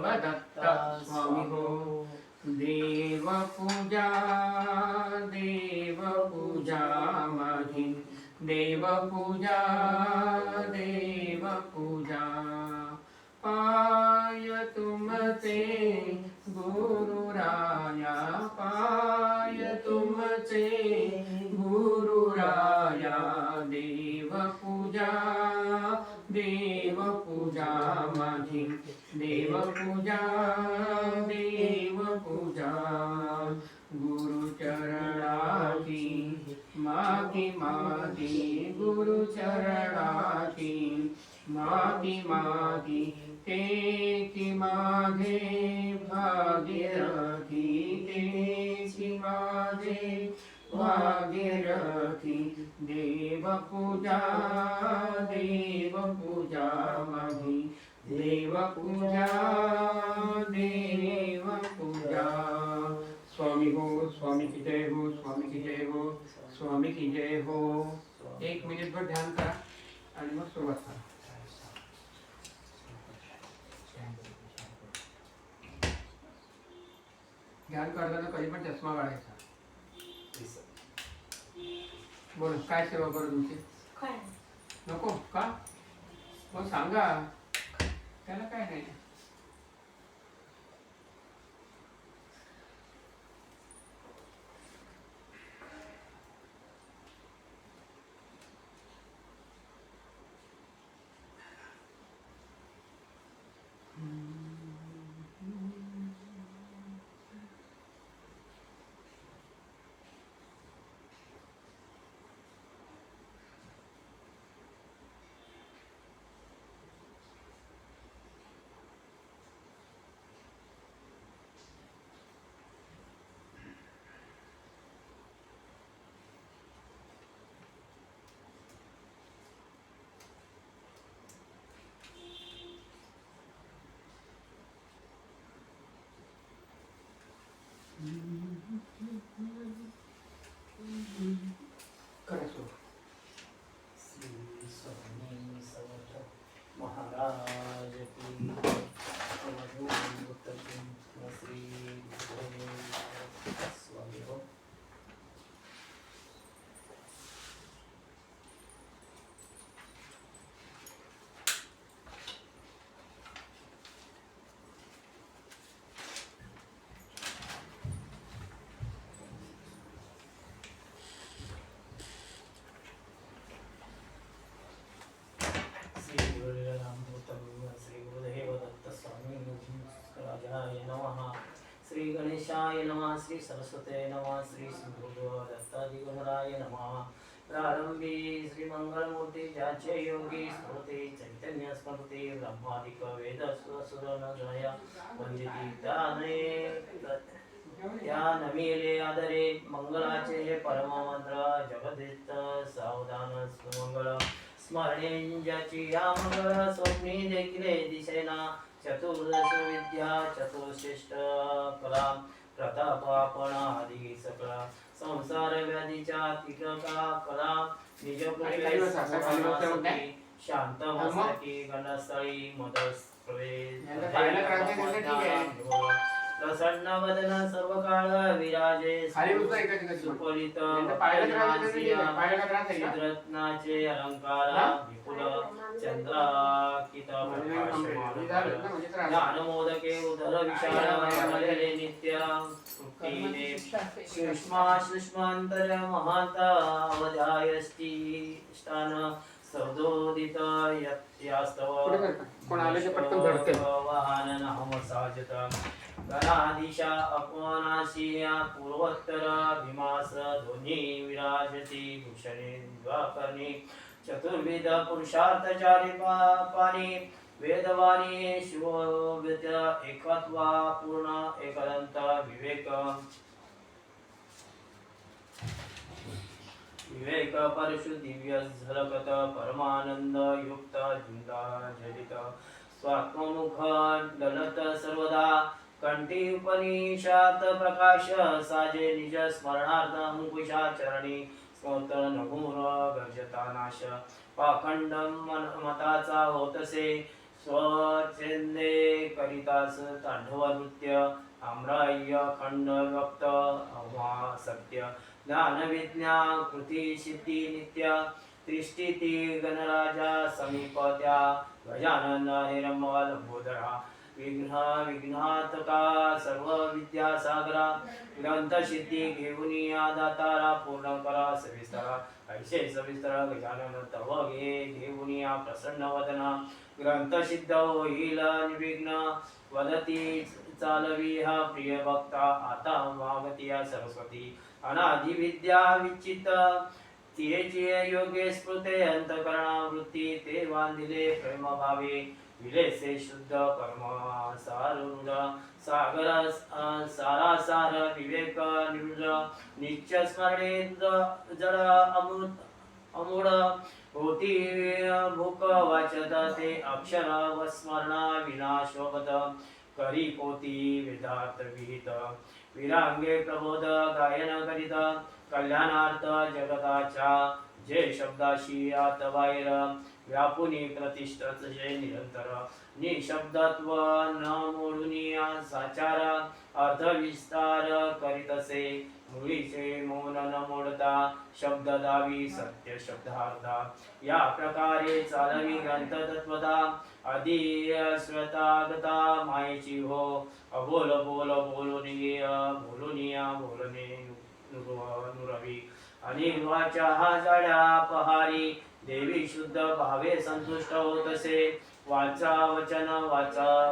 देवदत्त स्वामी हो. देवपूजा देवपूजा माझी देवपूजा देवपूजा. पाय तुमचे गुरुराया पाय तुमचे गुरुराया. देवपूजा देवपूजा माझी देवपूजा देवपूजा. गुरुचरणाची माती माती गुरुचरणाची माती माती. तेची माझे भागीरथी तेची माझे भागीरथी. देवपूजा देवपूजा माझी देवपूजा देवपूजा. स्वामी हो स्वामी की जय हो स्वामी की जय हो स्वामी की जय हो. 1 मिनिटभर ध्यान करा आणि मग सुरुवात करा. ध्यान करताना कधी पण चष्मा काढायचा. बोल काय सेवा करू तुमची? नको का? मग सांगा, त्याला काय नाही. श्री स्वामी समर्थ महाराज की श्री स्वामी हो. श्री गणेशाय नमः. श्री सरस्वते नमः. श्री दत्तादिगुणराय नमः. प्रारंभी श्री मंगलमूर्ती ज्याचे योगी स्मृती चैतन्य स्मृती ब्रह्मादिक वेद सुर नया वंदिती त्या नमिले आदरे मंगलाचे परम मंत्र जगदित सावधान सुमंगल स्मरणे ज्याची या मंगल स्वप्नी देखील दिसेना. चतुर्दश विद्या चतुर्शिष्ट कला प्रतापापणादी सकला संसार व्याधीच्या तिटका कला निज शांत मस्तकी गणस्थळी मदस प्रवेश प्रसन्न वदन सर्व काळ विराजे सुफलित रत्नाचे अलंकार विपुल चंद्राकित ज्ञानमोदके उदर विशाल नित्य सूक्ष्मांतर महांता अवध्यायस्ति स्थान सदोदित यास्तव वाहन नाम साजत गणाधीशा अपनाशिया पूर्वोत्तर भीमास ध्वनी विराजती भूषणे द्वाकर्णी चतुर्विध पुरुषार्थचारी पाणी वेदवाणी शिवव्यत एकत्वा पूर्ण एकदंत विवेक विवेक परशु दिव्य झलकत परमानंद युक्त जिंदा जलित स्वात्ममुख दलत सर्वदा कंठी उपनिषात प्रकाश साजे निज स्मरणार्थ अंकुशा चरणी स्तोत्र नगुर गर्जता नाश पाखंड मताचा होतसे स्वच्छंदे करितास तांडव नृत्य आम्राह्य खंड व्यक्त अव्हा सत्य ज्ञान विज्ञान कृती सिद्धी नित्य त्रिष्टिती गणराजा समीपत्या गजानन हिरंबा लंबोदरा विघ्नातका सर्व विद्यासागरा ग्रंथ सिद्धी घेऊन दातारा पूर्ण करा सविस्तरा ऐसे सविस्तर गजानन तव घेऊन प्रसन्न वदना ग्रंथ सिद्ध होईल निर्विघ्न वदती चालवी हा प्रिय भक्ता आता मागती सरस्वती अनादि विद्या विचित तिचे योगे स्मृते अंतकरणा वृत्ती ते बांधिले प्रेम भावे विलेसे शुद्ध कर्म सारुद सागर सारासार विवेक निरुज नित्य स्मरणे जड अमूढ होती भूक वाचत ते अक्षर व स्मरणा विनाशोबत करी पोती वेदात विहित विरांगे प्रबोध गायन करीत कल्याणार्थ जगताच्या जे शब्दाशी आत बाहेर व्यापुनी प्रतिष्ठत जे निरंतर निशब्दत्व न मोडून साचार अर्थ विस्तार करीतसे मुळीचे मौन न मोडता शब्द दावी सत्य शब्दार्था या प्रकारे चालवी ग्रंथ तत्वता आदी स्वतागता मायेची हो अबोल बोल बोलणे नुरवी आणि वाचा हा जाड्या पहारी देवी शुद्ध भावे संतुष्ट होतसे वाचा वचन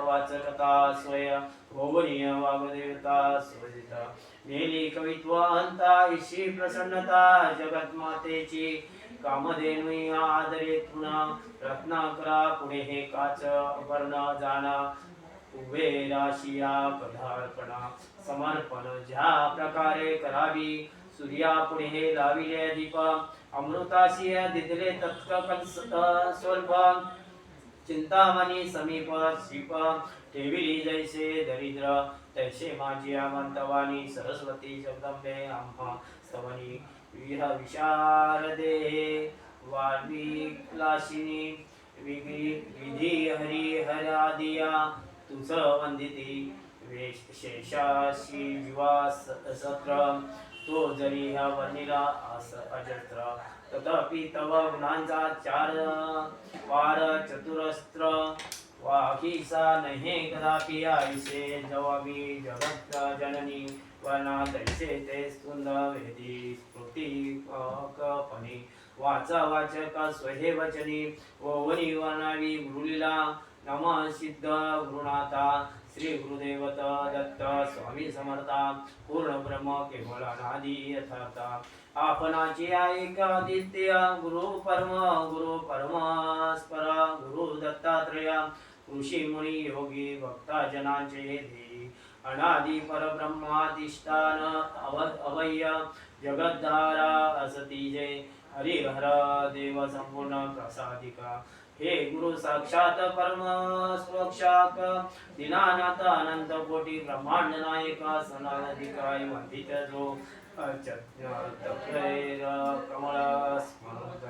वाचकता स्वय भोवनीय वाग्देवता स्वजिता नेली कवित्वांता ईशी प्रसन्नता जगत मातेची कामधेनुई आदरे तुना रत्नाकरा पुढे हे काच वर्ण जाणा उभे राशिया पदार्पणा समर्पण ज्या प्रकारे करावी सूर्या पुढे लाविले दीप अमृताशी दिदले तत्कल्प स्वल्प चिंतामणी समीप शिप ठेविली जैसे दरिद्र तैसे माझी अमंतवाणी सरस्वती जगदंबे आम्हा स्तवनी वीर विशारदे वाल्मीलाशिनी विधी हरी हरादिया तुझ वंदिती शेषाशी विवास सत्र तो जरी ह्या वर्णिला अजस्त्र तथापि तव गुणांचा चार वार चतुरस्त्र वाहीसा नहे कदापि आयुषे जवामी जगत जननी वर्णा तैसे ते स्तुंद वेदी स्मृती कपणी वाचा वाचक स्वहे वचनी ओवनी वर्णावी गुरुलीला नम सिद्ध गुरुनाथा श्री गुरुदेवत दत्त स्वामी समर्था पूर्ण ब्रह्म केवळ अनादि यथार्था आपणाची एक आदित्य गुरु परमास्पर गुरु दत्तात्रेय ऋषी मुनी योगी भक्ता जनांचे देई अनादि परब्रह्माधिष्ठान अवय्य जगद्धारा असती जय हरिहर देव संपूर्ण प्रसादिका हे गुरु साक्षात परम स्वक्षाक दीनानाथ अनंत कोटी ब्रह्मांड नायका सनाधिकाय वंदित जो कमल स्मृत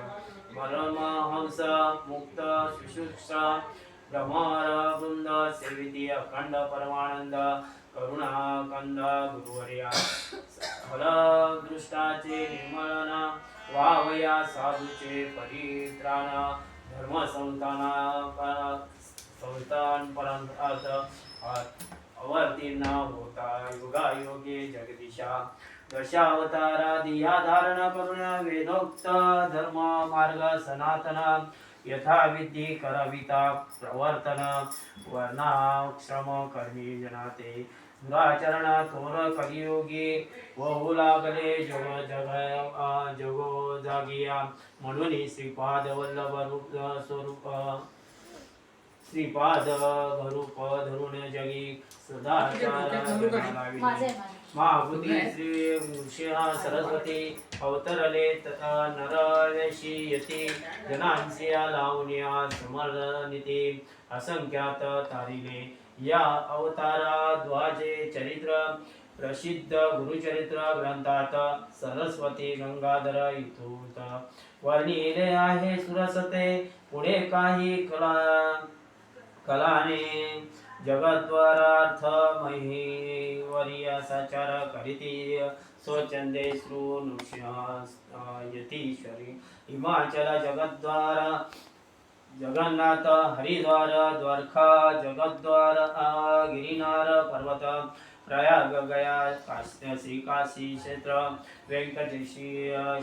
परमहंस मुक्त सुषुप्सा ब्रह्मार वृंद सेविती अखंड परमानंद करुणा कंद गुरुवर्या फलदृष्टाचे निर्मळन वावया साधूचे परित्राण धर्म संतान परंत अवर्तीर्ण होता युगा योगे जगदीशा दशावतारा दिया धारण करुण वेदोक्त धर्म मार्ग सनातन यथा विधी करविता प्रवर्तन वर्णाश्रम कर्मी जनाते दुराचरण थोर कलियोगी वहू लागले जगो जागिया म्हणून श्रीपाद वल्लभ रूप स्वरूप श्रीपाद रूप धरून जगी सदाचार महाभूती श्री मुषा सरस्वती अवतरले तथा नरवेशी यती जनांसिया लावण्या समर्निती असंख्यात तारिले या अवतारा द्वाजे चरित्र प्रसिद्ध गुरुचरित्र ग्रंथात सरस्वती गंगाधर इथूत वर्णिले आहे सुरसते पुढे काही कला कलाने जगद्वारार्थ महिवर्य सचर करिती स्वचंदे यतीश्वरी हिमाचल जगद्वार जगन्नाथ हरिद्वार द्वारका जगद्वार गिरिनार पर्वत प्रयाग गया श्री काशी क्षेत्र वेंकटेशी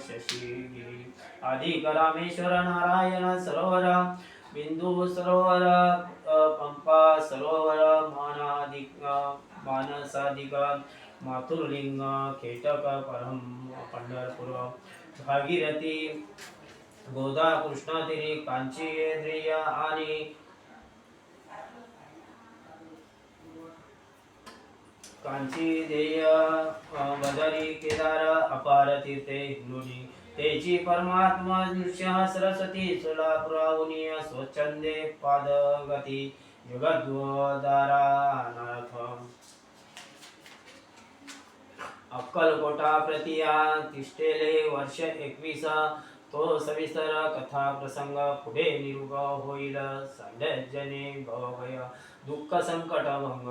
शशिगिरी आदि रामेश्वर नारायण सरोवर बिंदु सरोवर पंपा सरोवर मानसादिक मातुरलिंग केटक परम पंढरपूर भागीरथी गोदा कृष्णातिरी कांची द्रिय आणि कांची देय बदरी केदार अपार तीर्थे हिंदुनी तेची परमात्मा नृसिंह सरस्वती सोलापुरावनी स्वच्छंदे पादगती जगद्वदारानाथ अक्कलकोटा प्रतिया तिष्ठेले वर्ष 21 तो सविस्तर कथा प्रसंग पुढे निरूप होईल सांडजने भवभय दुःख संकट भंग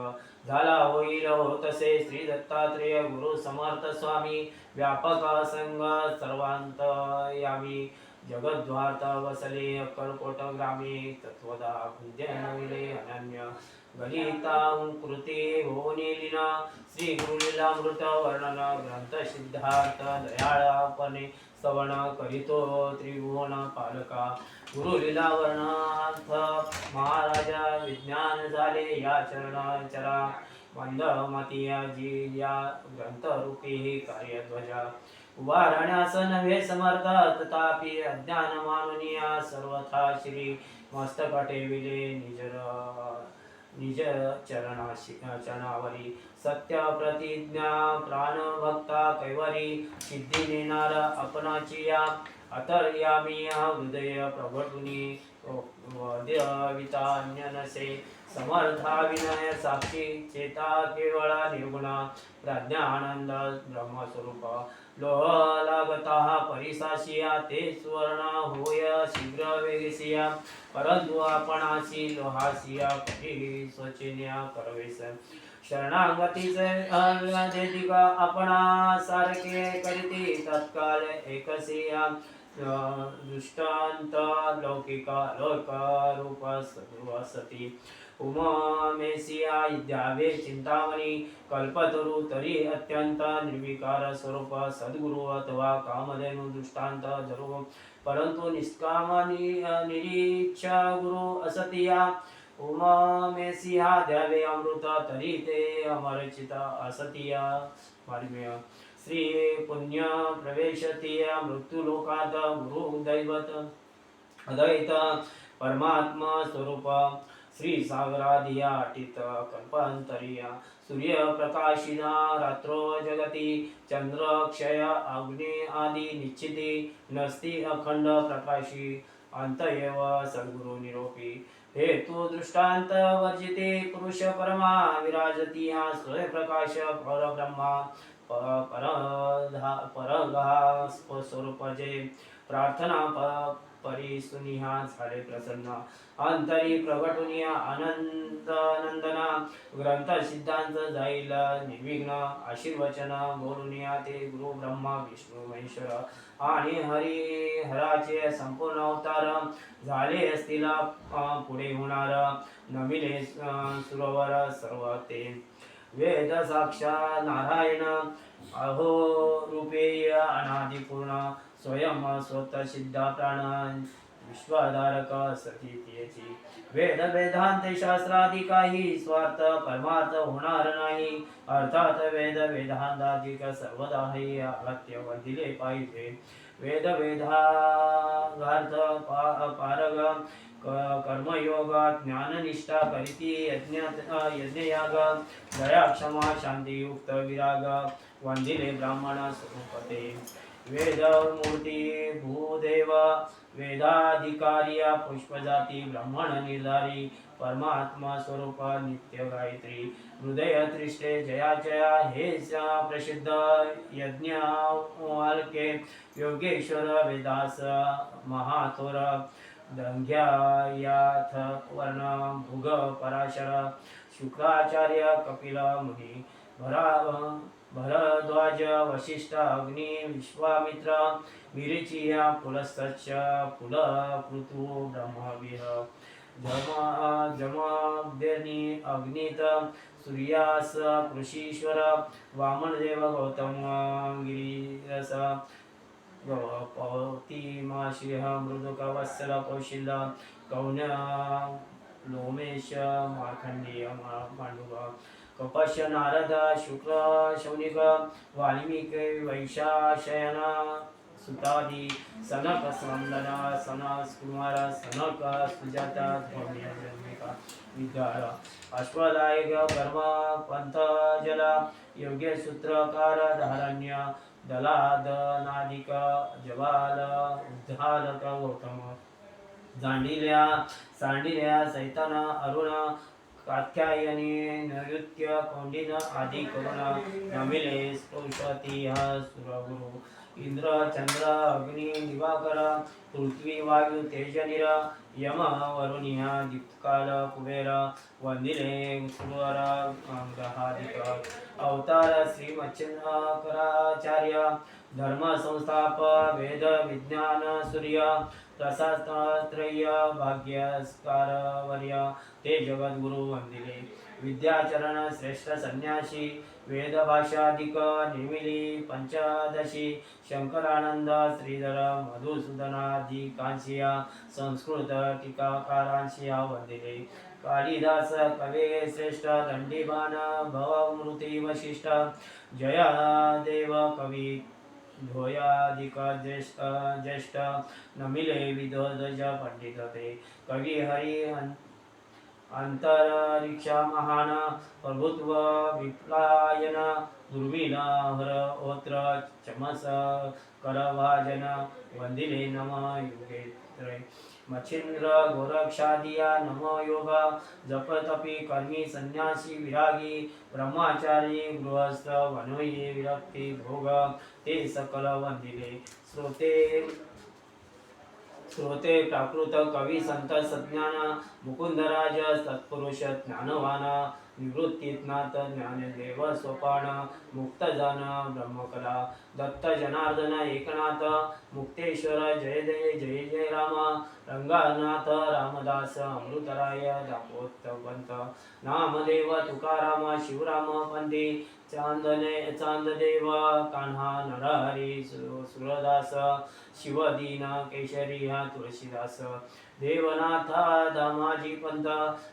झाला होईल होतसे श्री दत्तात्रेय गुरु समर्थ स्वामी व्यापक संग सर्वांत यामी जगद्वार्थ वसले अक्कलकोट ग्रामे तत्वदा विद्यानविले अनन्य गणिता कृती होनी लीना श्री गुरुलीलामृत वर्णन ग्रंथ सिद्धार्थ दयाळपणे श्रवण करीतो त्रिभुवन पालका गुरुलीला वर्णार्थ महाराजा विज्ञान झाले या चरण चरा मंदमतिया जी या ग्रंथरूपी कार्यध्वजा उभा राहण्यास नव्हे समर्थ तथापि अज्ञान मानुनिया सर्वथा श्री मस्तक टेविले निज चरणावरी सत्य प्रतिज्ञा प्राणभक्ता कैवरी सिद्धी नेणार आपणाची या अतर्यामी हृदय प्रगटुनी वितान्यनसे समर्था विनय साक्षी चेता केवळा निर्गुणा प्रज्ञानंद ब्रह्मस्वरूप लोह लागता परिसाशिया ते स्वर्ण होय शीघ्र वेगसिया परंतु आपणाशी लोहासिया कधी स्वचिन्या करवेस शरणागतीचे देतिका आपणा सारखे करीती तत्काल एकसिया दृष्टांत लौकिका लोक रूप सती उमेसिया द्यावे चिंतामणी कल्पतरु तरी अत्यंत निर्विकार स्वरूप सद्गुरु अथवा कामधेनु दृष्टांत धरू परंतु निष्काम निरीक्षा गुरु असतिया उमेसिया द्यावे अमृत तरी ते अमरचित असतिया वाल्म्य श्री पुण्य प्रवेशतीय मृत्यू लोकात गुरु दैवत अद्वैत परमात्मा स्वरूप श्री सागरादिया अटित कल्पांतरिया सूर्य प्रकाशिना रात्रो जगती चंद्र क्षय अग्नि आदि निश्चिती नस्ती अखंड प्रकाशी अंतयेव सद्गुरु निरोपी हेतु दृष्टांत वर्जिते पुरुष परमा विराजती स्वय प्रकाश परब्रह्मा परगहा स्वरूप जे प्रार्थना परिसुनिहा झाले प्रसन्न अंतरी प्रगटुनिया आनंदनंदना ग्रंथ सिद्धांत जाईल निर्विघ्न आशीर्वचन बोलुनिया ते गुरु ब्रह्मा विष्णू महेश्वर आणि हराचे संपूर्ण अवतार झाले असतील पुढे होणार नविले सुरवर सर्व ते वेद साक्षा नारायण अहो रूपेय अनादिपूर्ण स्वयं स्वतः सिद्धा प्राण विश्वाधारक सती त्याची वेद वेदांत शास्त्रादी काही स्वार्थ परमार्थ होणार नाही अर्थात वेद वेदांताधिक सर्वदाही अगत्य वंदिले पाहिजे वेद वेदार्थ पारग कर्मयोग ज्ञाननिष्ठा करीती यज्ञयाग दया क्षमा शांतियुक्त विराग वंदिले ब्राह्मण स्वरूपते वेद मूर्ती भूदेव वेदाधिकारिया पुष्पजाती ब्राह्मण निर्धारी परमात्मा स्वरूप नित्य गायत्री हृदय त्रिष्टे जया जया हे प्रसिद्ध यज्ञ योगेश्वर वेदास महाथोर दंग्यायाथ वर्ण भुग पराशर शुक्राचार्य कपिल मुनी भरद्वाज वशिष्ठ अग्नि विश्वामित्र विरिचिया पुलस्तच्च पुल पृथु ब्रह्मविह जमग्नि अग्नित सूर्यास कृषीश्वर वामनदेव गौतम गिरीरस पौतिमाशिह मृदुक वत्सल कौशिल कौन लोमेश मार्कंडेय मांडुक कपश्य नारद शुक्र शौनिक वाल्मीकि वैशाशयन सुतादि सनक संदन सनस कुमार सनक सुजाता धौम्यका विद्यार अश्वदायक कर्म पंथ जल योग्य सूत्रकार धारण्य दलादनादिक जवाल उद्धारक गौतम सांडिल्या सैतान अरुण कात्यायनी नैऋत्य कौंडिन आदि करुण नमिले स्पृशती सुरगुरु इंद्र चंद्र अग्नि दिवाकर पृथ्वी वायु तेजनिर यम वरुणिया दीप्तकाल कुबेर वंदिले सुर ग्रहादिक अवतार श्री मच्छिंद्राचार्य धर्म संस्थाप वेद विज्ञान सूर्य प्रशास्त्रय भाग्यस्कारवर्य ते जगद्गुरु वंदिले विद्याचरण श्रेष्ठ संन्यासी वेदभाषाधिक निर्मिली पंचदशी शंकरानंद श्रीधर मधुसूदनादि कांशिया संस्कृत टीकाकारांशिया वंदिले कालिदास कवे श्रेष्ठ दंडीबाण भवमृती वशिष्ठ जयदेव कवी ध्वयाधिक ज्येष्ठ नमिले विदोदज पंडित ते कवी हरि अंतरिक्षा महान प्रभुत्व विप्लायन दुर्मिळ हर ओत्र चमस करभाजन वंदिले नम युगे मच्छिंद्र गोरक्षादिया नमो योग जप तपी कर्मी संन्यासी विरागी ब्रह्मचारी गृहस्थ वनोये विरक्ती भोग ते सकल वंदिले श्रोते प्राकृत कवी संत सज्ञान मुकुंदराज सत्पुरुष ज्ञानवान निवृत्तीनाथ ज्ञानदेव सोपान मुक्तजन ब्रह्मकला दत्त जनार्दन एकनाथ मुक्तेश्वर जय जय जय राम रंगनाथ रामदास अमृतराय दापोत्तवंत नामदेव तुकाराम शिवराम पंथी चांददेव कान्हा नरहरी सुरदास शिवदीन केशरी तुळशीदास देवनाथ दामाजी पंत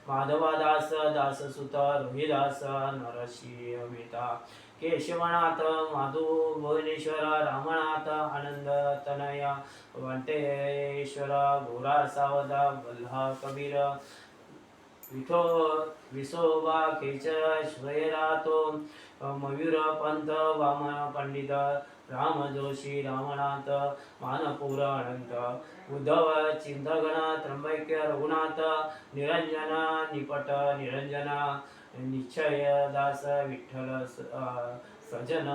माधवदास दाससुत रोहिदास नरसिंह मेहता केशवनाथ माधु भुवनेश्वर रामनाथ आनंद तनया वंटेश्वर गोरा सावदा वल्हा कबीर विठो विसोबा खेचर श्वयरातो मयूर पंत वामन पंडित राम जोशी रामनाथ मानपूर अनंत उद्धव चिंतगण त्र्यंबक्य रघुनाथ निरंजन निपट निरंजन निश्चय दास विठ्ठल सजन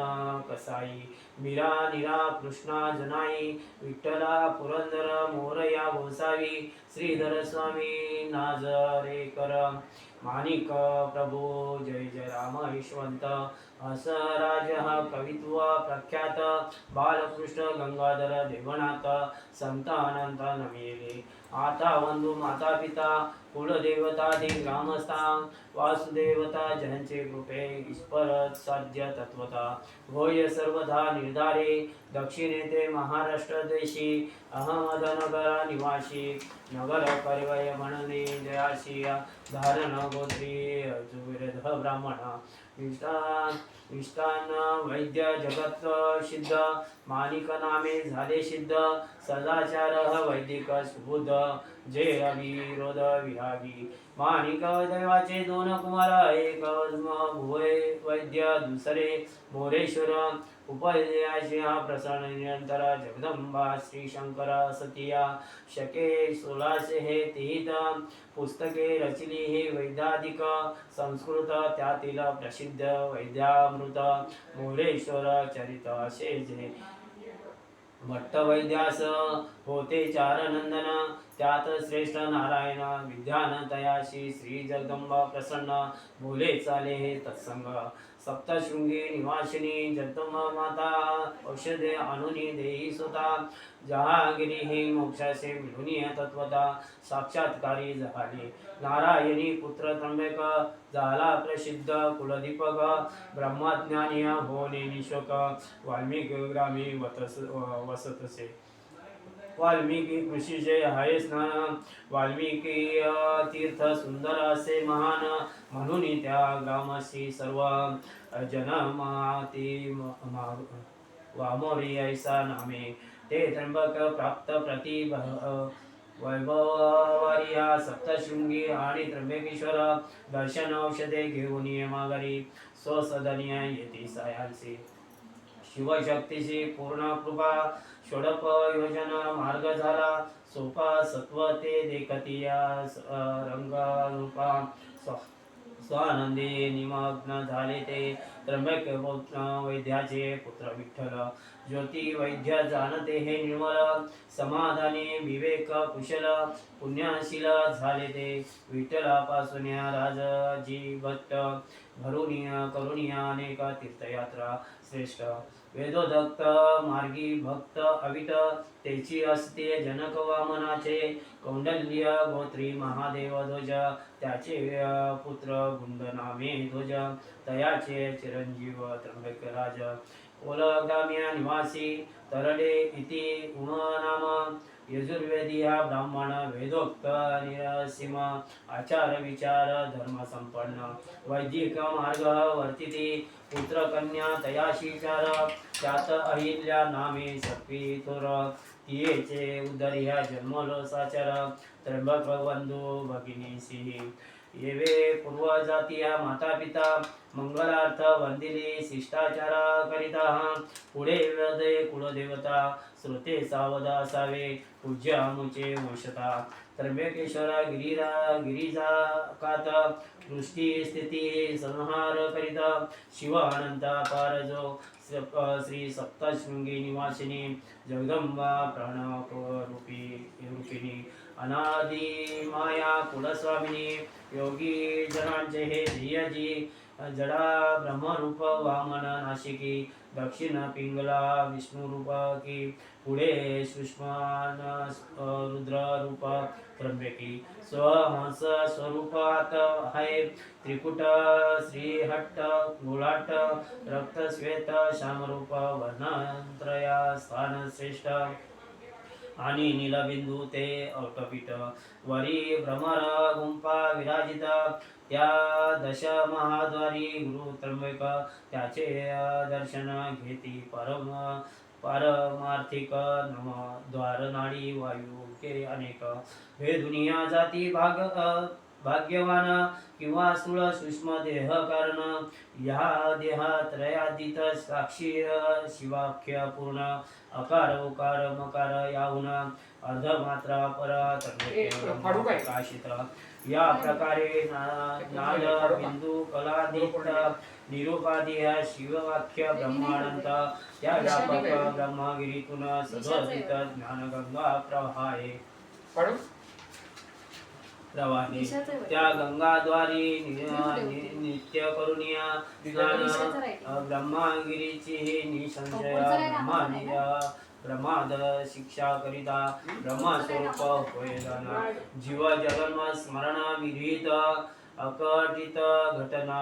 कसाई मीरा निरा कृष्णा जनाई विठ्ठला पुरंदर मोरया गोसावी श्रीधर स्वामी नाजरेकर माणिक प्रभू जय जय राम यशवंत हसराज कवित्व प्रख्यात बालकृष्ण गंगाधर देवनाथ संत अनंत नमिले आता वंदू माता पिता कुलदेवतादि ग्रामस्था वासुदेवता ज्यांचे कृपे ईश्वर साध्य तत्वता होय सर्वधा निर्धारे दक्षिणेते महाराष्ट्र देशी अहमदनगर निवासी नगर परिवय म्हणणे जयाशी धारण गोत्री जुविरध ब्राह्मण विष्टान वैद्य जगत सिद्ध मानिक नामे झाले सिद्ध सदाचार वैदिक सुबुद्ध जे अविरोध विरागी मानिक देवाचे दोन कुमार एक भुवय वैद्य दुसरे मोरेश्वर उपदयाचे प्रसन्न निरंतर जगदंबा श्री शंकर सतिया शके 1600 हे तीत पुस्तके रचली हे वैद्याधिक संस्कृत त्यातील प्रसिद्ध वैद्यामृत मोरेश्वर चरित असे जे भट्ट वैद्यास होते चार नंदन त्यात श्रेष्ठ नारायण विद्यान तयाशी श्री जगदंबा प्रसन्न बोले चाले हे तत्संग सप्तशृंगी निवासिनी जगदंबा माता औषधे आणुनी देई स्वता जहागिरी हे मोक्षासे मिळुनी तत्वता साक्षात्कारी झाली नारायणी पुत्र त्र्यंबक झाला प्रसिद्ध कुलदीपक ब्रह्मज्ञानी होणे निशोक वाल्मिकी ग्रामी वसतसे वाल्मिकी कृषीचे आहे स्नान वाल्मिकी तीर्थ सुंदर असे महान म्हणून त्या ग्रामसी सर्व जनमाती वामोरी ऐसा नामे ते त्र्यंबक प्राप्त प्रति वैभववर्या सप्तशृंगी आणि त्र्यंबकेश्वर दर्शन औषधे घेऊन माघारी स्वसदनीय येते सायांसी शिवशक्तीची पूर्ण कृपा षोडप योजना मार्ग झाला सोपा सत्व ते देखतिया रंगरूपा स्वानंदी निमग्न झाले ते त्र्यंबक वैद्याचे पुत्र विठ्ठल ज्योती वैद्य जाणते हे निर्मल समाधानी विवेक कुशल पुण्यशील झाले ते विठ्ठलापासून राजजी भट्ट करुणिया अनेक तीर्थयात्रा श्रेष्ठ वेदोदत्त मार्गी भक्त अविट तेची असते जनक वामनाचे कौंडल्य गोत्री महादेव ध्वज त्याचे पुत्र गुंड नामे ध्वज तयाचे चिरंजीव त्र्यंबक राज ओलगाम्या निवासी तरडे इति उण नाम यजुर्वेदीय ब्राह्मण वेदोक्त निरसिम आचार विचार धर्म संपन्न वैदिक मार्ग वर्तिती पुत्र कन्या तयाशी चार त्यात अहिल्या नामे सत्वी थोर तियेचे उदर्या जन्मलो साचर त्र्यंबक बंधू भगिनीसी येवे पूर्वजातीय माता पिता मंगलार्थ वंदिली शिष्टाचारा करिता पुढे हृदय कुलदेवता श्रोते सावध असावे पूज्य मुचे वंशता त्र्यंबकेश्वर गिरिजा कात दृष्टी स्थिती संहार करिता शिव अनंत पारजो श्री सप्तशृंगी निवासिनी जगदंबा रूपिणी अनादि माया कुलस्वामिनी योगी जनांचे हे ध्येयजी जडा ब्रह्मरूप वामन नाशिकी दक्षिण पिंगला विष्णुरूप की पुढे सुष्मान रुद्र रूप त्र्यंबकी स्वहंस स्वरूपात आहे त्रिकुट श्रीहट्ट गोलाट रक्तश्वेत श्यामरूप वर्णत्रया स्थान श्रेष्ठ आणि नीलबिंदू ते अवटपीठ वरी भ्रमर गुंफा विराजित त्या दश महाद्वारी गुरु त्र्यंबक त्याचे दर्शन घेती पारमार्थिक नम द्वारनाडी वायू के अनेक हे दुनिया जाती भाग्यवान किंवा स्थूल सूक्ष्म देह कारण या देहात्रयादित साक्षी शिवाख्य पूर्ण अकार उकार मकार याहून अर्धमात्रा पर प्रकाशित या प्रकारे नाद बिंदू कलादित निरूपादी शिववाक्य ब्रह्मानंत त्या व्यापक ब्रह्मगिरीतून सदोदित ज्ञानगंगा प्रवाहे त्या गंगाद्वारी नित्य करुणिया स्नान ब्रह्मगिरीची निसंशय ब्रह्माद शिक्षा करिता ब्रह्मस्वरूप होय जाना जीव जगन्म स्मरण विहित अकटित घटना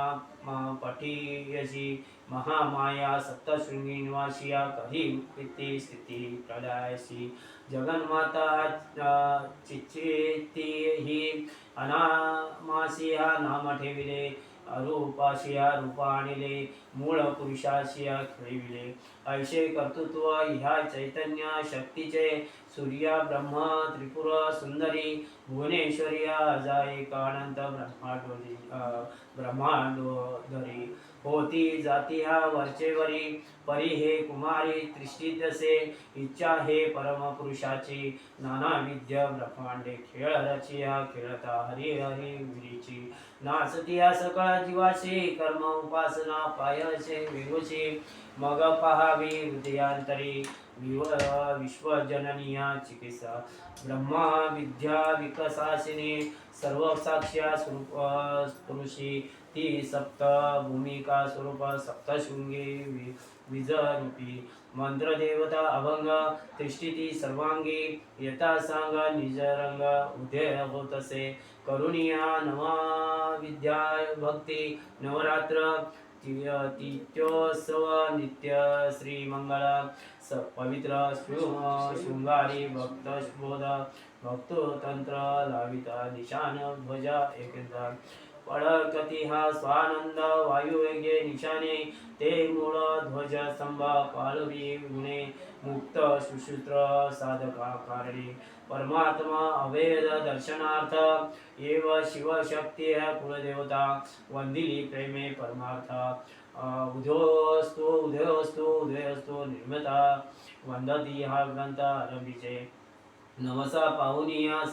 पठीयसी महामाया सप्तशृंगी निवासिया कही स्थिती प्रलयासी जगन्माता चिचिती ही अनामासिया नाम ठेविले अरूपाशिया रूप आणिले मूळ पुरुषाशिया खेळविले ऐशे कर्तृत्व ह्या चैतन्य शक्तीचे सूर्या ब्रह्म त्रिपुर सुंदरी भुवनेश्वरिया अजा एक अनंत ब्रह्मांडोदरी होती जाती हा वरचेवरी परी हे कुमारी त्रिष्टितसे इच्छा हे परम पुरुषाची नाना विद्य ब्रह्मांडे खेळ रचिया खेळता हरी हरी विरीची नाचतिया सकळ जीवाशी कर्म उपासना पायसे विरुची मग पहावी हृदयांतरी विश्वजननीया चिकित्सा ब्रह्मा विद्या विकसासिनी सर्व साक्ष्या स्वरूप पुरुषी ती सप्त भूमिका स्वरूप सप्तशृंगी विजरूपी मंत्र देवता अभंग त्रिष्ठिती सर्वांगी यथा सांग निजरंग उदय होतसे करुणिया नवा विद्या भक्ती नवरात्र तिथ्योत्सव नित्य श्रीमंगल पवित्र शृंगारी भक्तशोध भक्ततंत्र लाविता निशान ध्वज एकेंद्र पळकती हा स्वानंद वायुवेगे निशाने ते मूळ ध्वज स्तंभ पालवी गुणे मुक्त सुसूत्र साधका कारणे परमात्मा अभेद दर्शनार्थ एव शिवशक्ती कुलदेवता वंदिली प्रेमे परमार्थ उदयोस्तु उदयोस्तु उदयोस्तु निर्मता वंदती हा ग्रंथ आरंभीचे नवसा पाहुनिया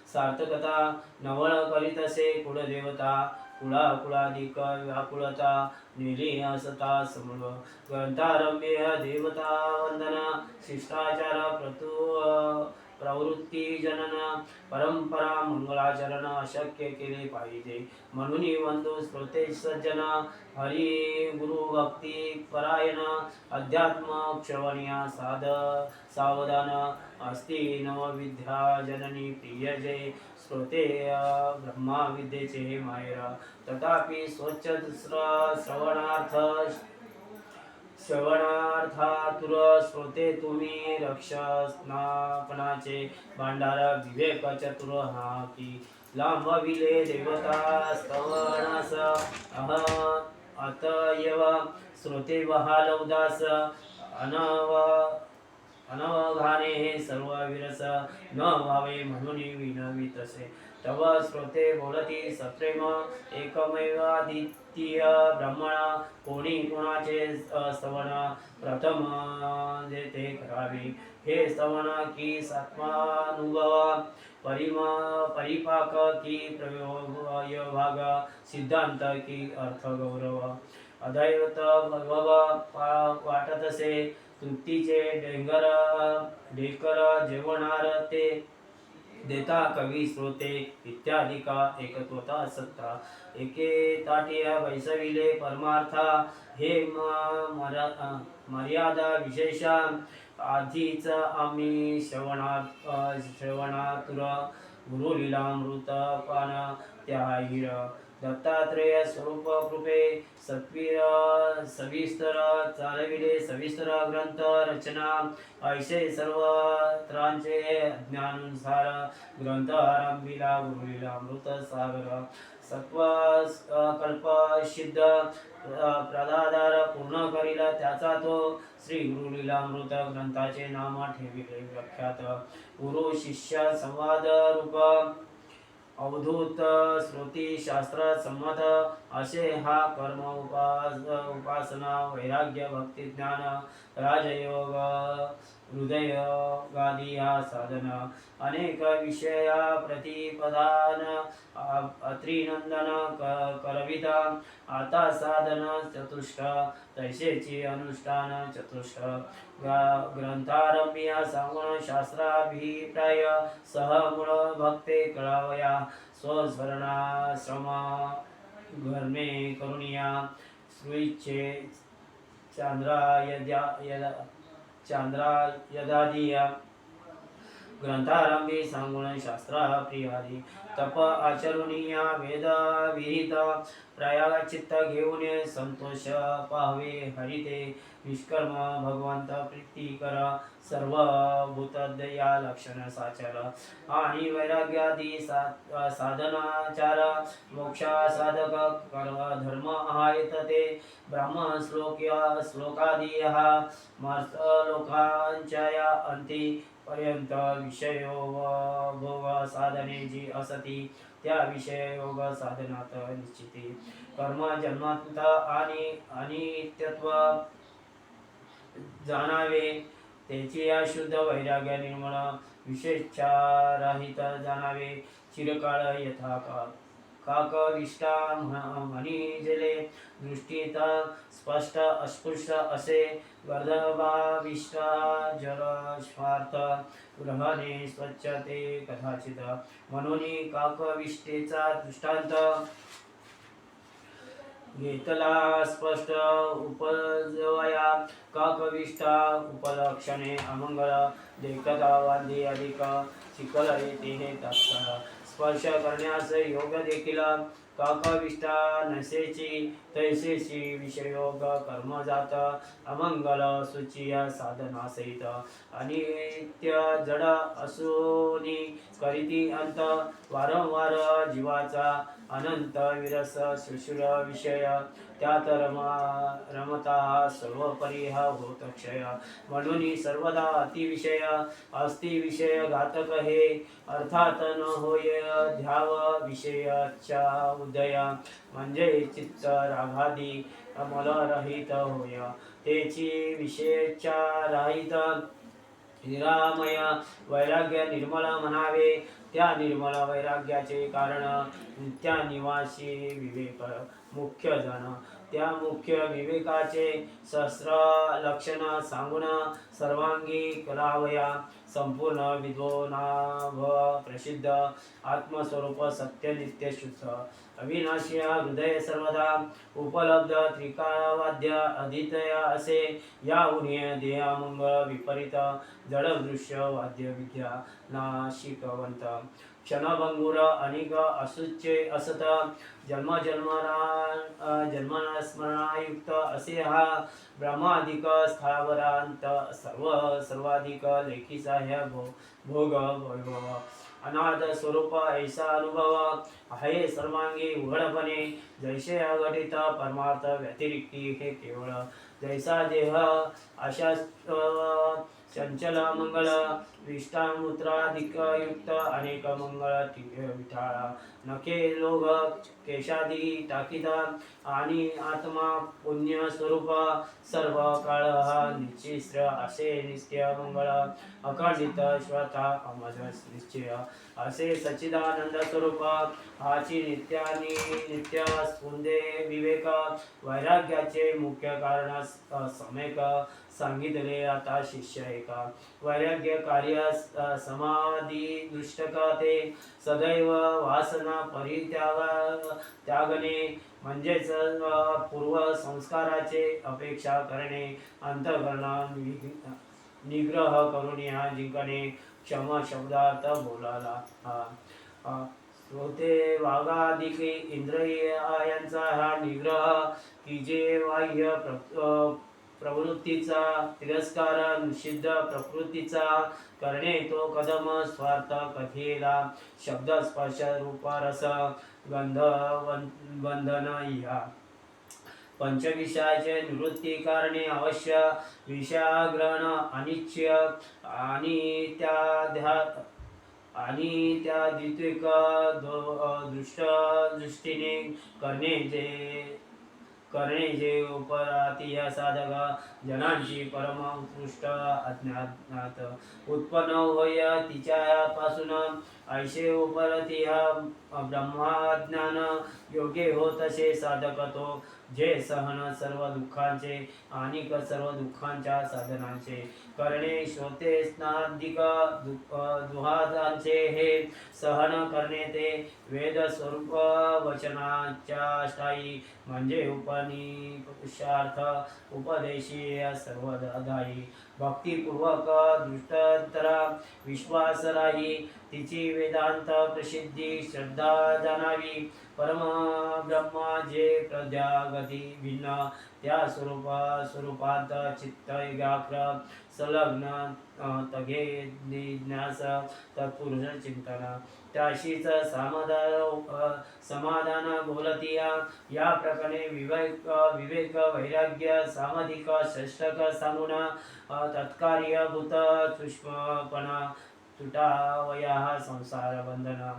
सार्थकता नवळ करीतसे कुलदेवता कुळाकुळाधिक व्याकुळता नेली असता समूळ ग्रंथारंभ्य देवता वंदना शिष्टाचार प्रवृत्ती जनन परंपरा मंगळाचरण अशक्य केले पाहिजे म्हणून वंदू श्रोते सज्जन हरी गुरु भक्ती परायण अध्यात्म क्षवणीय सावधान अस्ति नव विद्या जननी प्रिय जय श्रोते ब्रह्मा विद्येचे मायर तथापि स्वच्छ श्रवणार्थातुर श्रोते तुम्ही रक्षणापणाचे भांडार विवेक चतुर हा की लांबविले देवता स्तवनास अतयव श्रोते बहाल उदास अनवघाने हे सर्व विरस न व्हावे म्हणून विनवितसे तव श्रोते बोलती सप्रेम एकमेवाद्वितीय ब्रह्मण कोणी कोणाचे स्तवन प्रथम जेते करावे हे स्तवन की सात्मानुभव परिपाक की प्रयोभाग सिद्धांत की अर्थ गौरव अदैवत भगव वाटतसे तृप्तीचे ढेकर जेवणार ते देता कवी श्रोते इत्यादी का एकत्वता सत्ता एके ताटिया बैसविले परमार्था हे मर्यादा विशेष आधीच आम्ही श्रवणातुर गुरुलीलामृत पान त्याहीर दत्तात्रेय स्वरूप कृपे सत्वीर सविस्तर चालविले सविस्तर ग्रंथ रचना ऐसे सर्व त्रांचे ज्ञानुसार ग्रंथ आरंभिला गुरुलीला अमृत सागर सत्व कल्प सिद्ध प्रदाधार पूर्ण करीला त्याचा तो श्री गुरुलीला अमृत ग्रंथाचे नाम ठेविले व्याख्यात गुरु शिष्य संवाद रूप अवधूत श्रुती शास्त्र संमत असे हा कर्म उपासना वैराग्य भक्ती ज्ञान राजयोग हृदय गादी हा साधन अनेक विषया प्रतिपदान अत्रिनंदन करविता आता साधन चतुष्ट तैसेची अनुष्ठान चतुष्ट ग्रंथारंभिया सांगून शास्त्राभिप्राय सहमूळ भक्ते कळावया स्वस्मरणाश्रम घर्मे करुणिया श्रुईच्छे चांद्रा यदादिया ग्रंथारंभी सांगून शास्त्रा प्रियादी तप आचरणीया वेद विहित प्रयाग चित्त घेऊन संतोष पाहवे हरिते निष्कर्म भगवंत प्रीतिकर सर्व भूतदया लक्षण साचर आणि वैराग्यादी साधनाचार मोक्षा साधक धर्म आहेत ते ब्राह्मण श्लोकादी हा मर्त लोकांच्या या अंती पर्यंत विषयोग भोग साधने जी असती त्या विषययोग साधनात निश्चिती कर्म जन्मांत आणि अनित्यत्व जाणावे त्याची शुद्ध वैराग्य निर्मळ विशेषारहित जाणावे चिरकाळ यथा काकविष्टा मणिजले दृष्टीत स्पष्ट अस्पृश्य असे गर्दभाविष्टा जलस्वार्थ ग्रहणे स्वच्छते कदाचित म्हणून काकविष्टेचा दृष्टांत घेतला स्पष्ट उपजवया काकविष्टा उपलक्षणे अमंगल देखता वांदे अधिक चिखल येते हे तत्पर स्पर्श करण्यास योग देखील काकविष्टा नसेची तैसेची विषयोग कर्म जात अमंगल सूचिय साधनासहित अनित्य जड असूनी करीती अंत वारंवार जीवाचा अनंत विरस सुशुर विषय त्यात रमता सर्व परिहा होत क्षय म्हणून सर्वदा अतिविषय अस्ति विषय घातक हे अर्थात न होय ध्याव विषयाच्या उदय म्हणजे चित्त रागादी मलरहित होय तेची विषयाच्या राहित निरामय वैराग्य निर्मल म्हणावे त्या निर्मल वैराग्याचे कारण नित्या निवासी विवेक मुख्य जन त्या मुख्य विवेकाचे सहस्र लक्षण सांगून सर्वांगी कलावया संपूर्ण विद्वनाभ प्रसिद्ध आत्मस्वरूप सत्य नित्य शुद्ध अविनाशी हृदय सर्वदा उपलब्ध त्रिकावाद्य अदितय असे या उन्हे देहामंगळ विपरीत जडदृश्य वाद्य विद्या नाशिकवंत क्षणभंगुर अनिक असुच्चे असत जन्मना स्मरणायुक्त असे हा ब्रह्माधिक स्थावरांत सर्वाधिक लेखीचा ह्या भोग वैभव अनाद स्वरूप ऐसा अनुभव आहे सर्वांगी उघडपणे जैसे अघटित परमार्थ व्यतिरिक्ती हे केवळ जैसा देह अशा चंचल मंगल विष्टामूत्राधिक युक्त अनेक मंगळ विठाळा नखे लोभ केशादी टाकीदा आणि आत्मा पुण्य स्वरूप सर्व काळ निश्चिस्र असे नित्य मंगळ अखंडित श्वता अमज निश्चय असे सच्चिदानंद स्वरूप हाची नित्यानी नित्य स्पुंदे विवेक वैराग्याचे मुख्य कारण समेक सांगितले आता शिष्य एका वैराग्य कार्य समाधी दुष्टक ते सदैव वासना त्यागणे म्हणजेच पूर्व संस्काराचे अपेक्षा करणे अंतःकरण निग्रह करून या जिंकणे क्षमा शब्दार्थ बोलाला श्रोते वाघाधिक इंद्रियांचा हा निग्रह की जे बाह्य प्रवृत्तीचा तिरस्कार निषिद्ध प्रकृतीचा करणे तो कदम स्वार्थ कथेला शब्द स्पर्श रूप रस गंध बंधन या पंचविषयाचे निवृत्ती करणे आवश्य विषयाग्रहण अनिच्य आणि त्या द्वित्विक दृष्टीने करणे जे उपराती या साधक जनांची परम उत्कृष्ट अज्ञानात उत्पन्न होय तिच्यापासून ऐसे उपरती हा ब्रह्माज्ञान योग्य हो तसे साधक तो जे सहन सर्व दुःखांचे आणि सर्व दुःखांच्या साधनांचे करणे श्रोते स्नादिक दुहादांचे हे सहन करणे ते वेद स्वरूप वचनाच्या स्थायी म्हणजे उपनिषार्थ उपदेशी सर्वदायी भक्तिपूर्वक दृष्टांतरा विश्वास राही तिची वेदांत प्रसिद्धी श्रद्धा जाणावी परम ब्रह्मा जे प्रद्यागती भिन्न त्या स्वरूपात चित्त एकाग्र संलग्न तगे जिज्ञास तत्पुरुष चिंतन त्याशीच समाधान बोलतिया या प्रकारे विवेक वैराग्य सामाधिक षष्टक सांगून तत्कार्यभूत सूक्ष्मपणा तुटावया संसार बंधन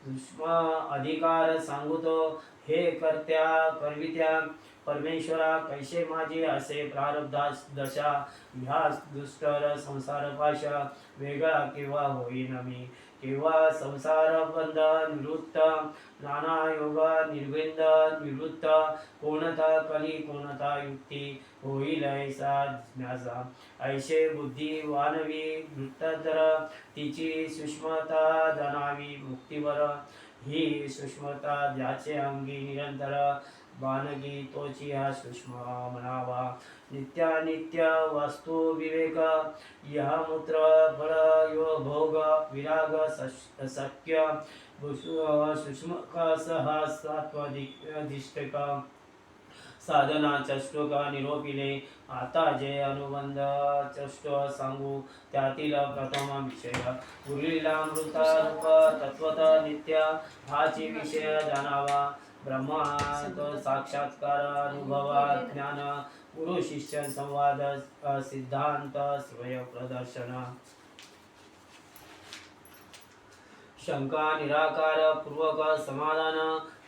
सूक्ष्म अधिकार सांगतो हे करवित्या परमेश्वरा कैसे माझी असे प्रारब्धा दशा ह्या दुष्टर संसार पाशा वेगळा केव्हा होईन मी केव्हा संसार बंध निवृत्त नाना योग निर्विंद निवृत्त कोणता कली कोणता युक्ती होईल ऐसा जिज्ञासा ऐशे बुद्धी वानवी वृत्तधर तिची सूक्ष्मता जाणावी मुक्तीवर ही सूक्ष्मता ज्याचे अंगी निरंतर बाणगी तोची हा सूक्ष्म म्हणावा नित्य वस्तू विवेक यह मूत्र फळ यो भोग विराग सख्य सूक्ष्म सह सात्वदिष्टक साधना चष्टोक निरोपिले आता जे अनुबंध चष्ट सांगू त्यातील प्रथम विषय उरलेला अमृतारूप तत्वत नित्य हाची विषय जाणावा ब्रह्मांत साक्षात्कार अनुभवा ज्ञान गुरु शिष्य संवाद सिद्धांत स्वय प्रदर्शन शंका निराकार पूर्वक समाधान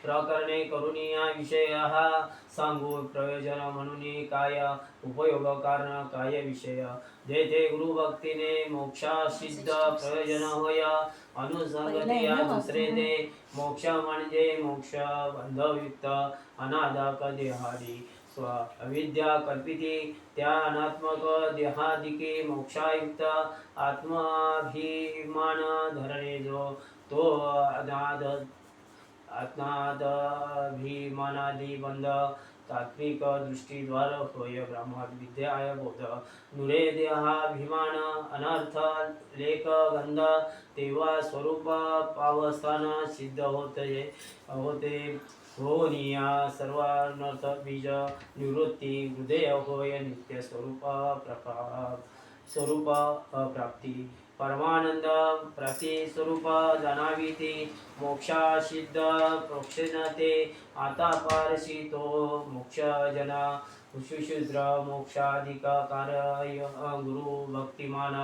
प्रकरणे करुणीया विषय सांगू प्रयोजन म्हणून काय उपयोग कारण काय विषय जेथे गुरुभक्तीने मोक्षासिद्ध प्रयोजन होय अनुसंगतिया दुसरे ते मोक्ष म्हणजे मोक्ष बंधयुक्त अनादाक देहादी स्व अविद्या कल्पिती त्या अनात्मक देहादिके मोक्षायुक्त आत्माभिमान धरणे जो तो अज्ञानाभिमानादि बंध तात्विक दृष्टीद्वार होय ब्रह्म विद्याय बोध नुरे देहाभिमान अनर्थ लेख गंध तेव्हा स्वरूप पावस्थान सिद्ध होते होनिया सर्वानर्थ बीज निवृत्ती हृदय होय नित्य स्वरूप प्राप्ती परमानंद प्राप्ती स्वरूप जाणावी ती मोक्षासिद्ध प्रोक्षणते आता पारशी तो मोक्ष जना शुशूद्र मोक्षाधिकार गुरु भक्तिमान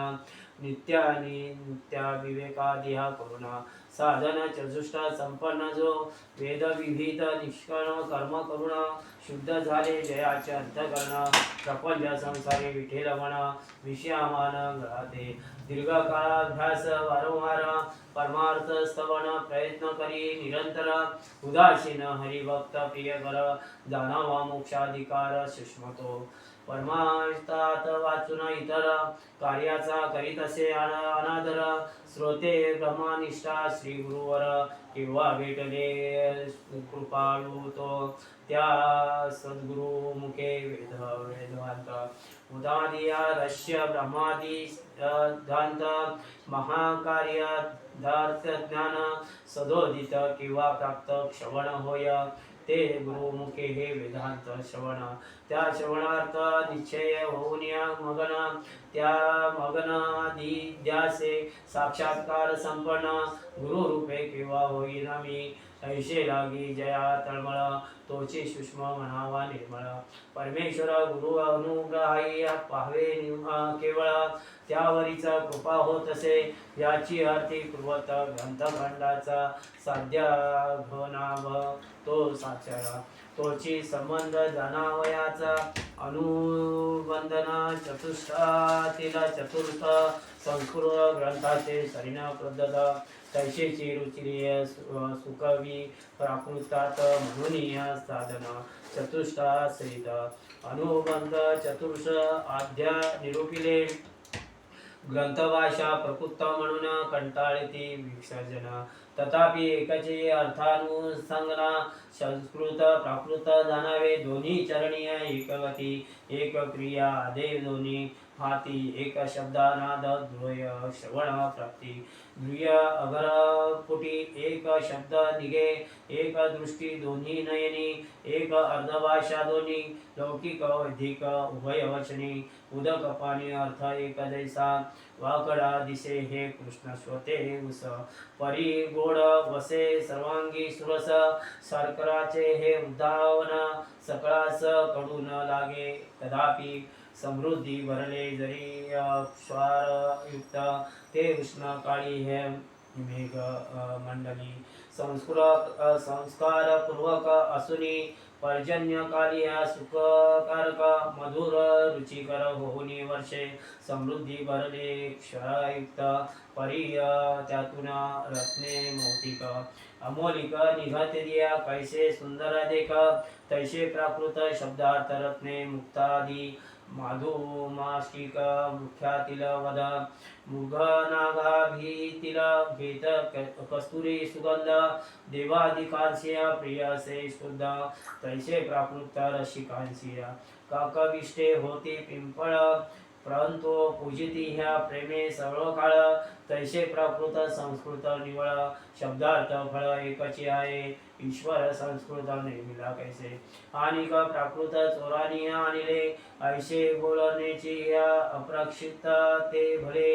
नित्यानी नित्या विवेकादिहा करुणा साधन चतुष्ट संपन्न जो वेद विविध निष्कर्ण कर्म करुण शुद्ध झाले जयाचे अंतकरण प्रपंच संसारी विठे रमण विषयामान गळाते दीर्घकाळाभ्यास वारंवार परमार्थ स्तवन प्रयत्न करी निरंतर उदासीन हरिभक्त प्रियकर जाणावा मोक्षाधिकार सूक्ष्मतो परमार्थात वाचून इतर कार्याचा करीत असे अनादर श्रोते ब्रह्मनिष्ठा श्री गुरुवर केव्हा भेटले कृपाळू तो त्या सद्गुरु मुखे वेदांत उदादिया रश्य ब्रह्मादि सिद्धांत महाकार्य धार्थ ज्ञान सदोदित किंवा प्राप्त श्रवण होय ते गुरुमुखे हे वेदांत श्रवण त्या श्रवणार्थ निश्चय होऊन मगन त्या मगनादिध्यासे साक्षात्कार संपन्न गुरुरूपे किंवा होईन मी ऐशे लागी जया तळमळ तोची सूक्ष्म म्हणावा निर्मळ परमेश्वर गुरु अनुग्रहाई पाहावे केवळ त्यावरीच कृपा होत असे याची आरती पूर्वत ग्रंथखंडाचा साध्याघनाभ तो साचारा तोची संबंध जाणावयाचा अनुबंधन चतुष्टातील चतुर्थ संस्कृत ग्रंथाचे सरिण पद्धत तैशेची रुचिरीय सुकवी प्राकृतात म्हणून साधन चतुष्टा सहित अनुबंध चतुर्ष आद्या निरूपिले ग्रंथभाषा प्रकृत म्हणून कंटाळती विसर्जन तथापि एकाचे अर्थानुसंगना संस्कृत प्राकृत जाणावे दोन्ही चरणीय एकगती एक क्रिया आदे दोन्ही हाती एक शब्दानाद ध्रुय श्रवण प्राप्ती ध्रुय अगरपुटी एक शब्द निघे एक दृष्टी दोन्ही नयनी एक अर्धभाषा दोन्ही लौकिक वैदिक उभयवचनी उदक पाणी अर्थ एक जैसा वाकडा दिसे हे कृष्ण स्वते उस परी गोड वसे सर्वांगी सुरस शर्कराचे हे उद्धावन सकळास कडू न लागे कदापि समृद्धी भरले जरी स्वारयुक्त ते उष्ण काळी हे मेघ मंडली संस्कार पूर्वक असुनी पर्जन्यकालिया सुखकारक मधुर रुचिकर होऊनी वर्षे समृद्धी भरले क्षरयुक्त परिय त्यातून रत्ने मोतिक अमोलिक निघत दिया कैसे सुंदर देख तैसे प्राकृत शब्दार्थ रत्ने मुक्तादी माधुमाष्टिक मुख्यातील वद मृगनागाभीतील घेत कस्तुरी सुगंध देवादिकांस्य प्रिय से शुद्ध तैसे प्राकृत रसिकांसी काकविष्टे होती पिंपळ परंतु पूजिती ह्या प्रेमे सर्व काळ तैसे प्राकृत संस्कृत निवळ शब्दार्थ फळ एकची आहे ईश्वर संस्कृत नेमिला कैसे आणि प्राकृत चोरानी आणले ऐसे बोलण्याची या अप्रक्षित ते भले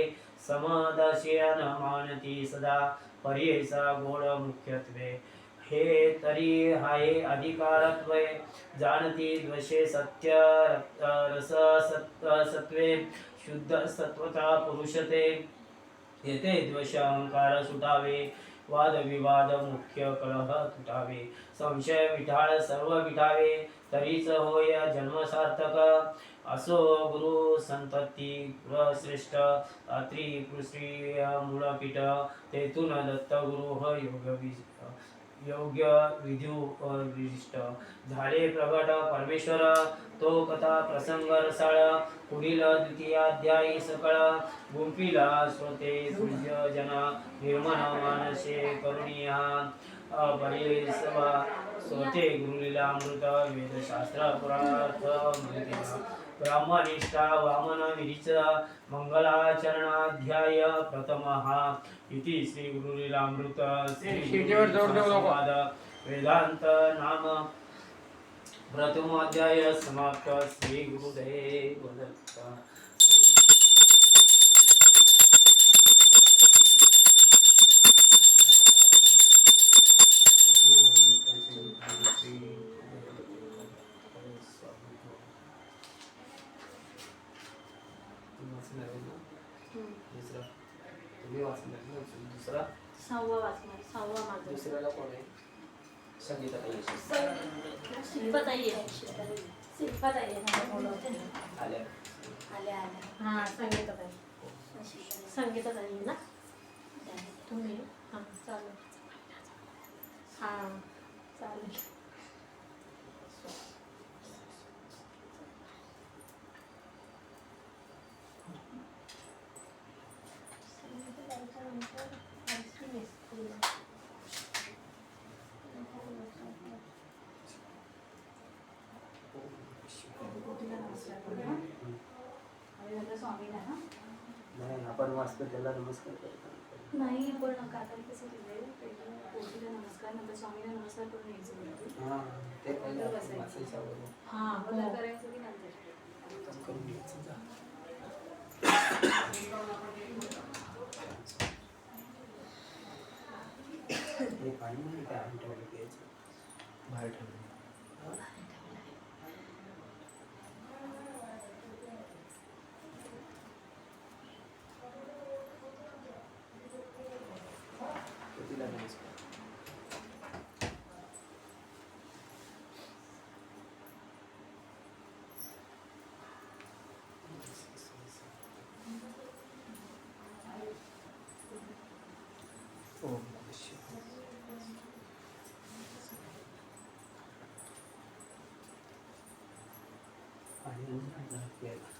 समदर्शयन मानती सदा पर्येचा गोड मुख्यत्वे हे तरी हाये अधिकारत्वे जाणती द्वेषे सत्य रस सत्वे शुद्ध सत्वता पुरुषते येथे द्वेष अहंकार सुटावे वाद विवाद मुख्य कलह तुटावे संशय विठाळ सर्व विठावे तरीच होय जन्म सार्थक असो गुरु संतती श्रेष्ठ त्रिपुश्री मूळपीठ तेथून दत्त गुरु योग्य विधू विशिष्ट झाले प्रगट परमेश्वर तो कथा प्रसंग रसाळ पुढील द्वितीयाध्यायी सकळ गुंफिला श्रोते पूज्य जना निर्मळ मानसे करुणीय परिसभा श्रोते गुरुलीलामृत वेदशास्त्र पुरार्थ ब्राह्मनिष्ठा वामन विरिच मंगलाचरणाध्याय प्रथमः इति श्री गुरुलीलामृत श्री संवाद वेदांत नाम प्रथमोध्याय समाप्त श्री गुरुदेव दत्त दुसरा सहावा वाचणार सहावा माझा दुसऱ्याला कोण आहे संगीता शिल्पताई आल्या आल्या हां संगीताताई ना तुम्ही हां चालेल हां चालेल नाही आपण वाचतो त्याला नमस्कार करतो नाही पण काकाला कसं दिलंय पोटीला नमस्कार नंतर स्वामीला नमस्कार करून यायचं हां ते पहिलं वाचायचं हां बदल करायचं की नंतर करून घ्यायचं जा हे पाणी नाही काय आम्ही ठेवलं घ्यायचं बाहेर ठेवलं तिला नमस्कार ओम नमः शिवाय आणि प्यायला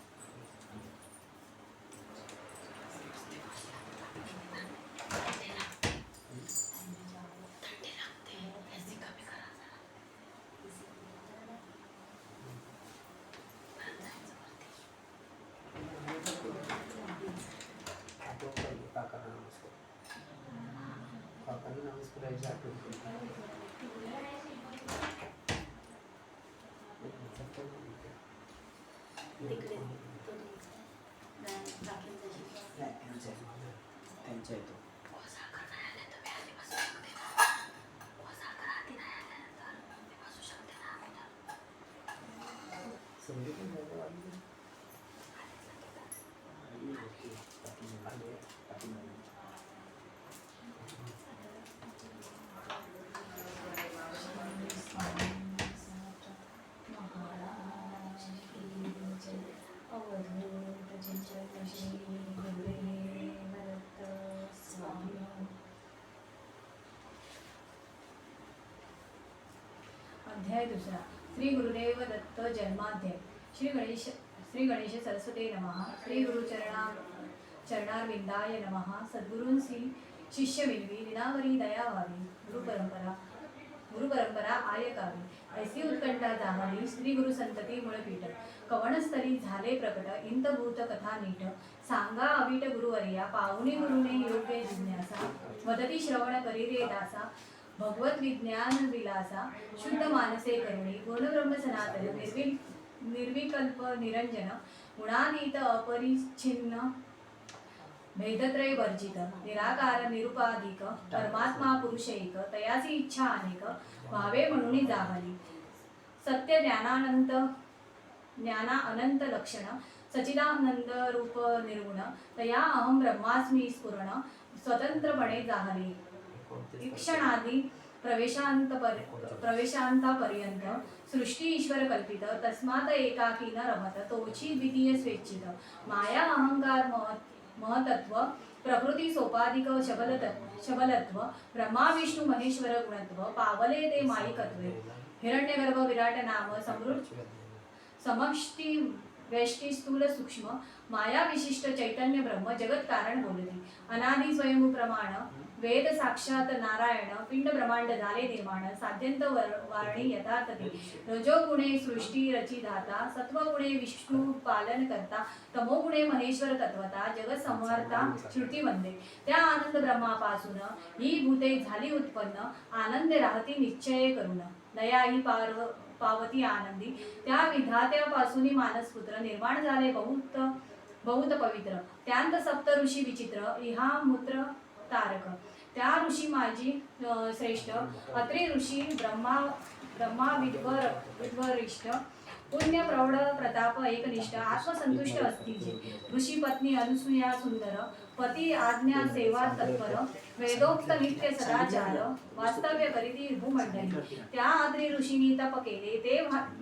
काकाला नमस्कार काकाला नमस्कारायची आठवण तिकडे त्यांच्या येतो अध्याय दुसरा. श्री गुरुदेव दत्त जन्माध्याय. श्री गणेश सरस्वती नमः. श्री गुरु चरणारविंदाय नमः. सद्गुरूंसी शिष्य विनवी दिनावरी दया व्हावी. गुरुपरंपरा आयकावी. ऐसी उत्कंठा जाहली श्री गुरु संतती मूळपीठ. कवणस्थली झाले प्रकट इंतभूत कथा नीट. सांगा अवीट गुरुवर्या पाहुणी गुरुने योग्य जिज्ञासा. वदती श्रवण करी रे दासा. भगवत विज्ञान विलासा. शुद्ध मानसे करुणी पूर्णब्रह्म सनातन निर्विकल्प निरंजन. गुणातीत अपरिच्छिन्न भेदत्रय वर्जित. निराकार निरुपाधिक परमात्मा पुरुष एक. तयाची इच्छा अनेक व्हावे म्हणून जाहली. सत्य ज्ञाना अनंत लक्षण. सचिदानंद रूप निर्गुण. तया अहम ब्रह्मास्मी स्फुरण. स्वतंत्रपणे जाहली. ईक्षणादी प्रवेशांतापर्यंत सृष्टी ईश्वर कल्पित. तस्मात एकाकी न रमत. तोची द्वितीय स्वेच्छित. माया अहंकार महतत्व. प्रकृती सोपाधिक शबलत्व. ब्रह्मा विष्णू महेश्वर गुणत्व. पावले ते माईकत्वे. हिरण्यगर्भ विराट नाम समष्टी व्यष्टी स्थूल सूक्ष्म. माया विशिष्ट चैतन्य ब्रह्म जगत कारण बोलती. अनादि स्वयंभू प्रमाण. वेद साक्षात नारायण. पिंड ब्रह्मांड झाले निर्माण. साध्यंत वारणी यथार्थती. रजोगुणे सृष्टी रचिदाता. सत्वगुणे विष्णू पालन करता. तमोगुणे महेश्वर तत्वता. जगत संवर्ता श्रुती वंदे. त्या आनंद ब्रह्मापासून ही भूते झाली उत्पन्न. आनंद राहती निश्चय करून. दया ही पावती आनंदी. त्या विधात्यापासून मानसपुत्र निर्माण झाले बहुत पवित्र. त्यांत सप्त ऋषी विचित्र. इहा मूत्र तारक. त्या ऋषी माझी श्रेष्ठ. अत्रि ऋषी ब्रह्मा विद्वरिष्ठ. पुण्य प्रौढ प्रताप एकनिष्ठ. आत्मसंतुष्ट असतीचे. ऋषी पत्नी अनुसूया सुंदर. पती आज्ञा सेवा तत्पर. वेदोक्त नित्य सदाचार. वास्तव्य करीती भूमंडली. त्या अत्रि ऋषींनी तप केले. ते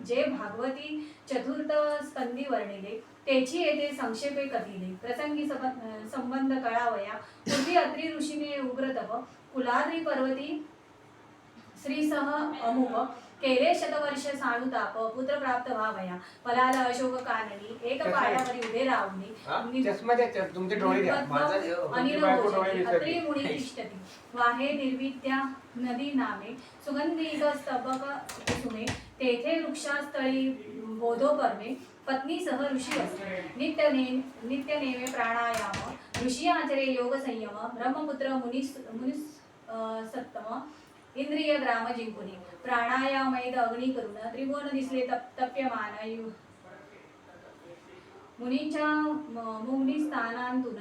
जे भागवती चतुर्थ स्कंदी वर्णिले. तेची येथे संक्षेपे कथिले. प्रसंगी संबंध कळावया. पूर्वी अत्रि ऋषीने उग्र तप. कुलाद्री पर्वती श्रीसह अमुप. केले शतवर्ष सानुताप. पुत्र प्राप्त व्हावया. पलाल अशोक काननी. एक पायावरी उभे राहुनी. चष्मा द्या तुमचे डोळे द्या. अनिल भोजनी. अत्रि मुनी तिष्ठती. वाहे निर्विद्या नदी नामे. सुगंधिक स्तबक कुसुमे. तेथे वृक्षास्थळी बोधोपर्मे. पत्नीसह ऋषी असते. नित्य नेमे प्राणायाम. ऋषी आचरे योग संयम. ब्रह्मपुत्र मुनी सत्तम. इंद्रिय ग्राम जिंकुनी. प्राणायामैद अग्नी करून. त्रिभुवन दिसले तप्यमान. मुनींच्या मुग्नी स्थानांतून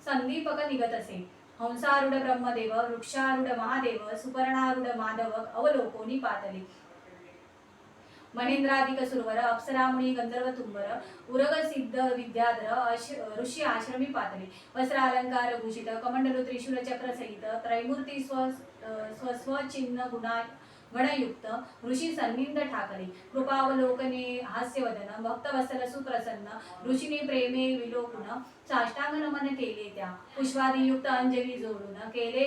संदीपक निघत असे. हंसारूढ ब्रह्मदेव. वृक्षारूढ महादेव. सुपर्णारूढ माधव अवलोकोनी पातले. महेंद्राधिक सुरवर. अप्सरामुनी गंधर्व तुंबर. उरग सिद्ध विद्याधर. ऋषी आश्रमी पातले. वस्त्रालंकार भूषित. कमंडलू त्रिशूल चक्र सहित. त्रैमूर्ती स्वस्वचिन्ह गणयुक्त. ऋषी सन्निंद ठाकरे. कृपावलोकने हास्यवदन. भक्तवत्सल सुप्रसन्न. ऋषीने प्रेमे विलोकुन. साष्टांग नमन केले त्या. पुष्पादियुक्त अंजली जोडून. केले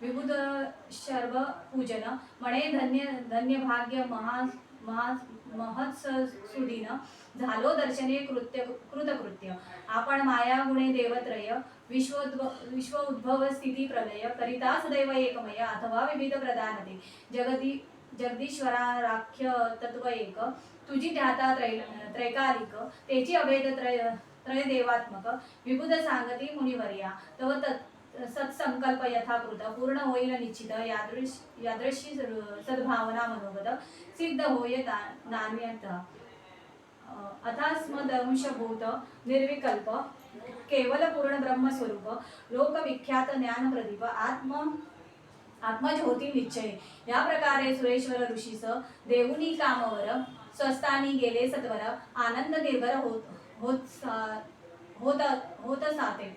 विबुध शर्व पूजन. मणे धन्य भाग्य महत्सुदीन. झालो दर्शने कृतकृत्य. आपण माया गुणे देवत्रय. विश्व उद्भव स्थिती प्रलय. करिता सदैव एकमय. अथवा विविध प्रधानते. जगदीश्वरा राख्य तत्व एक. तुझी ध्याता त्रैकालिक. तेची अभेद त्रयदेवात्मक. विबुध सांगती मुनिवर्या. तव सत्संकल्प यथाकृत. पूर्ण होईल निश्चित. यादृशी सद्भावना मनोगत. सिद्ध होय नान्यथा. अथास्मदंशभूत निर्विकल्प. केवल पूर्ण ब्रह्मस्वरूप. लोकविख्यात ज्ञान प्रदीप. आत्मज्योती निश्चय. या प्रकारे सुरेश्वर ऋषीस देऊनी कामवर. स्वस्थानी गेले सत्वर. आनंद निर्भर होत साते.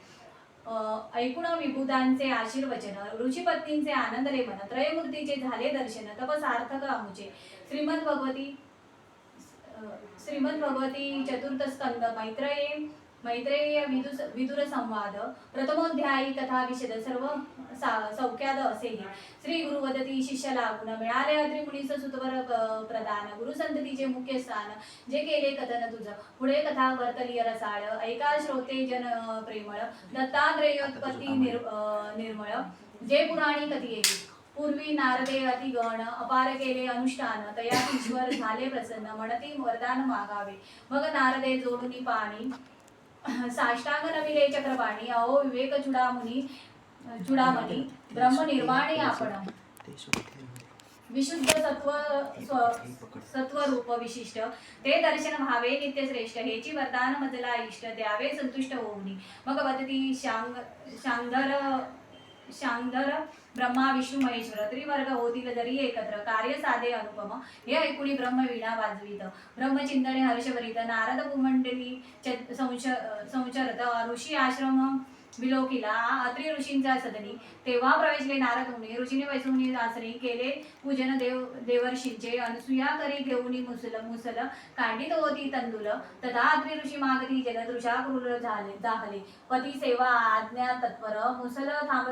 ऐकुण विभूतांचे आशीर्वचन. ऋषीपत्नींचे आनंदले मन. त्रयमूर्तीचे झाले दर्शन. तप सार्थक अमुचे. श्रीमद् भगवती चतुर्थ स्कंद. मैत्रेयी मैत्रेय विदुर संवाद प्रथमोध्यायी कथा विशद सर्व सौख्याद असेही. श्री गुरु वदती शिष्य लागून मिळाले अत्रि मुनीस सुतवर प्रदान. गुरु संततीचे मुख्य स्थान जे केले कथन तुझ. पुढे कथा वर्तली रसाळ ऐका श्रोते जन प्रेमळ. दत्तात्रेयोत्पत्ती निर्मळ जे पुराणी कथियेली. पूर्वी नारदे अतिगण अपार केले अनुष्ठान. तया ईश्वर झाले प्रसन्न म्हणती वरदान मागावे. मग नारदे जोडून पाणी साष्टांग नविले चक्रपाणी. अहो विवेक चुडामणी ब्रह्मनिर्वाणी आपण. विशुद्ध सत्वरूप विशिष्ट ते दर्शन व्हावे नित्य श्रेष्ठ. हेची वरदान मजला इष्ट द्यावे संतुष्ट होऊनी. मग वदती शांगधर ब्रह्मा विष्णू महेश्वर त्रिवर्ग होतील जरी एकत्र. कार्य साधे अनुपम हे ऐकुणी ब्रह्मवीणा वाजवीत. ब्रह्मचिंतने हर्षभरित नारद भूमंडली संचरत. ऋषी आश्रम विलोकिला अत्रि ऋषींचा सदनी. तेव्हा प्रवेशले नारद मुनी ऋषीने वैसुनी आसनी. केले पूजन देवर्षींचे. अनसुया करी घेऊनी मुसल कांडित होती तंदुल. तथा अत्रि ऋषी मागती जलद. ऋषा क्रूर जाहले. पती सेवा आज्ञा तत्पर मुसल थांब